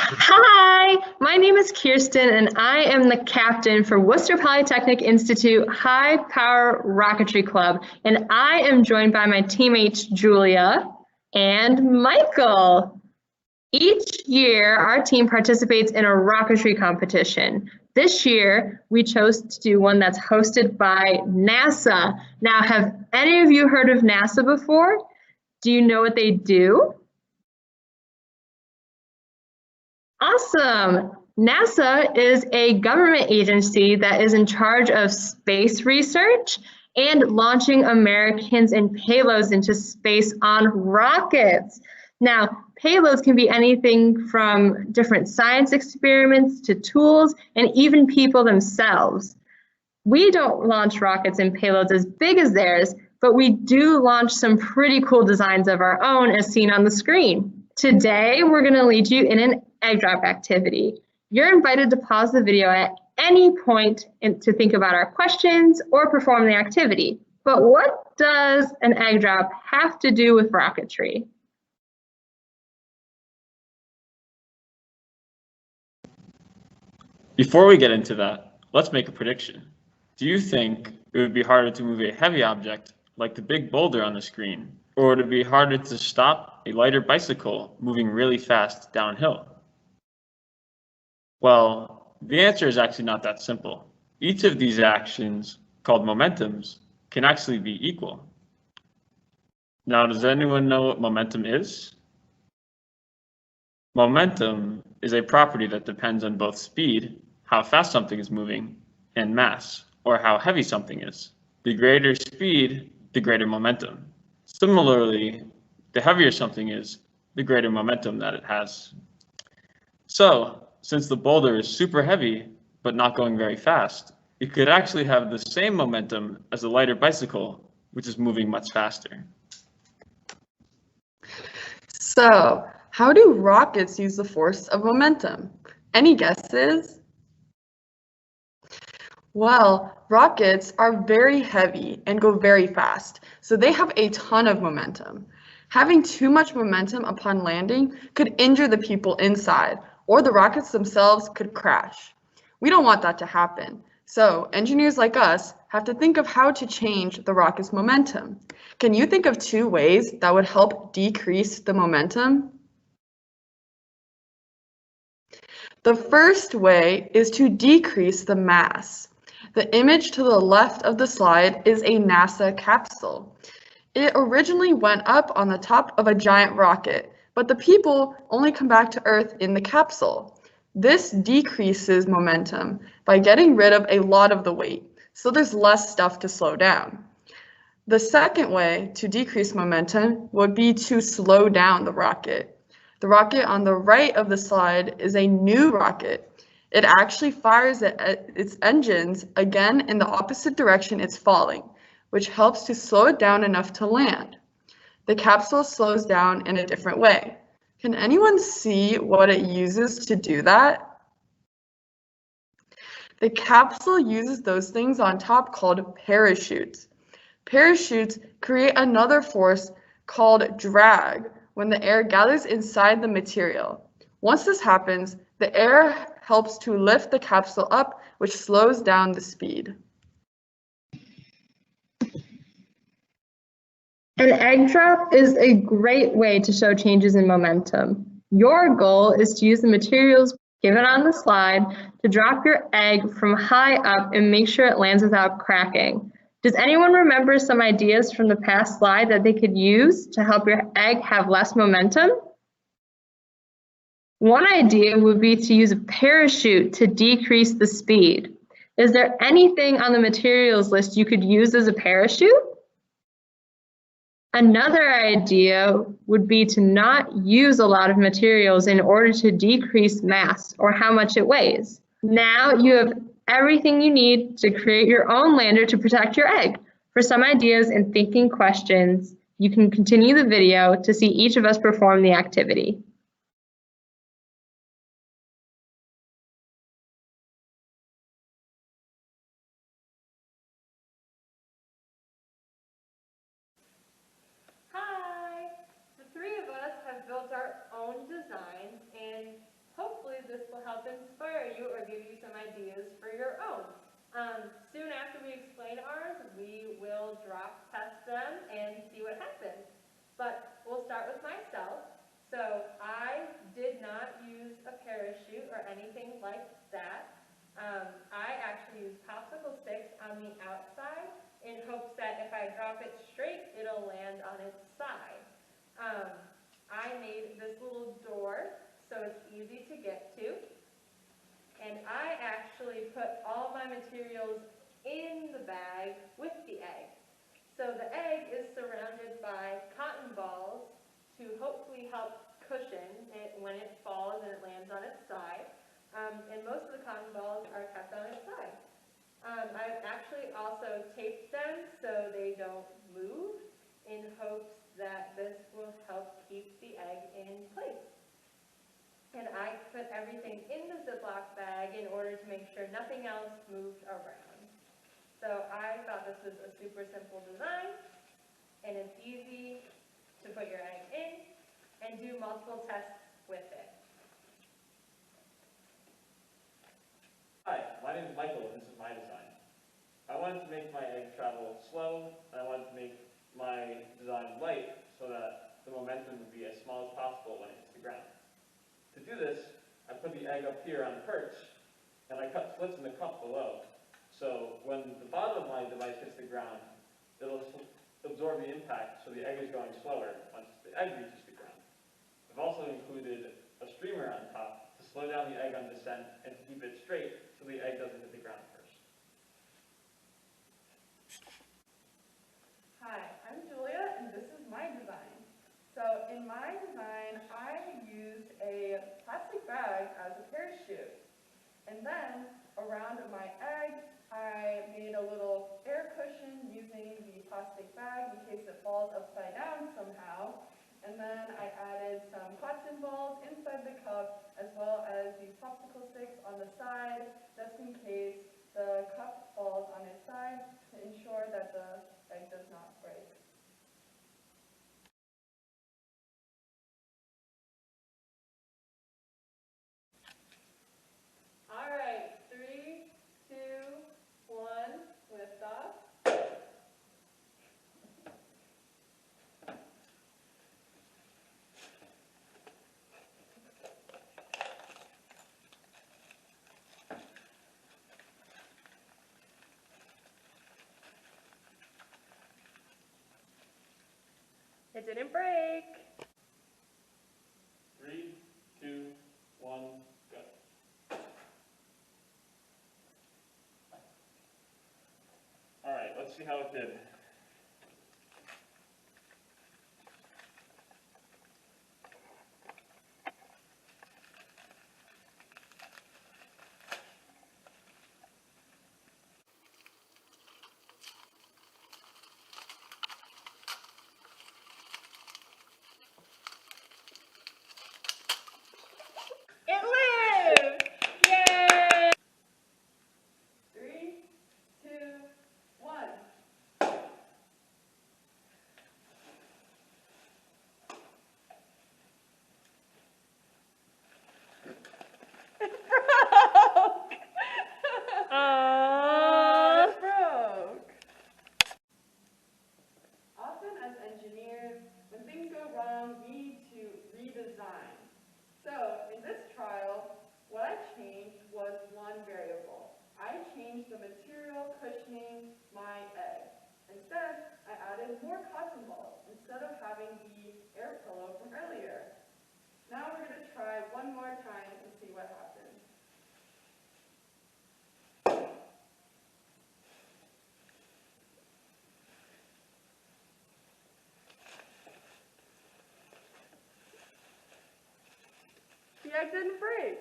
Hi, my name is Kirsten and I am the captain for Worcester Polytechnic Institute High Power Rocketry Club, and I am joined by my teammates Julia and Michael. Each year, our team participates in a rocketry competition. This year, we chose to do one that's hosted by NASA. Now, have any of you heard of NASA before? Do you know what they do? Awesome. NASA is a government agency that is in charge of space research and launching Americans and payloads into space on rockets. Now, payloads can be anything from different science experiments to tools and even people themselves. We don't launch rockets and payloads as big as theirs, but we do launch some pretty cool designs of our own as seen on the screen. Today, we're going to lead you in an egg drop activity. You're invited to pause the video at any point to think about our questions or perform the activity. But what does an egg drop have to do with rocketry? Before we get into that, let's make a prediction. Do you think it would be harder to move a heavy object, like the big boulder on the screen, or would it be harder to stop a lighter bicycle moving really fast downhill? Well, the answer is actually not that simple. Each of these actions, called momentums, can actually be equal. Now, does anyone know what momentum is? Momentum is a property that depends on both speed, how fast something is moving, and mass, or how heavy something is. The greater speed, the greater momentum. Similarly, the heavier something is, the greater momentum that it has. So, since the boulder is super heavy, but not going very fast, it could actually have the same momentum as a lighter bicycle, which is moving much faster. So, how do rockets use the force of momentum? Any guesses? Well, rockets are very heavy and go very fast, so they have a ton of momentum. Having too much momentum upon landing could injure the people inside, or the rockets themselves could crash. We don't want that to happen, so engineers like us have to think of how to change the rocket's momentum. Can you think of 2 ways that would help decrease the momentum? The first way is to decrease the mass. The image to the left of the slide is a NASA capsule. It originally went up on the top of a giant rocket, but the people only come back to Earth in the capsule. This decreases momentum by getting rid of a lot of the weight, so there's less stuff to slow down. The second way to decrease momentum would be to slow down the rocket. The rocket on the right of the slide is a new rocket. It actually fires its engines again in the opposite direction it's falling, which helps to slow it down enough to land. The capsule slows down in a different way. Can anyone see what it uses to do that? The capsule uses those things on top called parachutes. Parachutes create another force called drag when the air gathers inside the material. Once this happens, the air helps to lift the capsule up, which slows down the speed. An egg drop is a great way to show changes in momentum. Your goal is to use the materials given on the slide to drop your egg from high up and make sure it lands without cracking. Does anyone remember some ideas from the past slide that they could use to help your egg have less momentum? One idea would be to use a parachute to decrease the speed. Is there anything on the materials list you could use as a parachute? Another idea would be to not use a lot of materials in order to decrease mass or how much it weighs. Now you have everything you need to create your own lander to protect your egg. For some ideas and thinking questions, you can continue the video to see each of us perform the activity. Hi, the 3 of us have built our own designs and hopefully ideas for your own. Soon after we explain ours, we will drop test them and see what happens. But we'll start with myself. So I did not use a parachute or anything like that. I actually used popsicle sticks on the outside in hopes that if I drop it straight, it'll land on its side. I made this little door so it's easy to get to. And I actually put all my materials in the bag with the egg. So the egg is surrounded by cotton balls to hopefully help cushion it when it falls and it lands on its side. And most of the cotton balls are kept on its side. I've actually also taped them so they don't move in hopes that this will help keep the egg in place. And I put everything in the Ziploc bag in order to make sure nothing else moved around. So I thought this was a super simple design, and it's easy to put your egg in and do multiple tests with it. Hi, my name is Michael, and this is my design. I wanted to make my egg travel slow, and I wanted to make my design light so that the momentum would be as small as possible when it hits the ground. To do this, I put the egg up here on a perch, and I cut slits in the cup below. So when the bottom of my device hits the ground, it'll absorb the impact, so the egg is going slower once the egg reaches the ground. I've also included a streamer on top to slow down the egg on descent and to keep it straight so the egg doesn't hit the ground first. Hi, I'm Julia, and this is my design. So in my design, I used a plastic bag as a parachute. And then around my egg, I made a little air cushion using the plastic bag in case it falls upside down somehow. And then I added some cotton balls inside the cup, as well as these popsicle sticks on the side, just in case the cup falls on its side to ensure that the egg does not break. All right, 3, 2, 1, lift off. It didn't break. 3, 2, 1, go. All right, let's see how it did. It lived! Yay! 3, 2, 1. Aww. It broke. Often as engineers, when things go wrong, we need to redesign. So in this trial, what I changed was one variable. I changed the material cushioning my egg. Instead, I added more cotton balls instead of having the air pillow from earlier. Now we're going to try one more time and see what happens. The egg didn't break.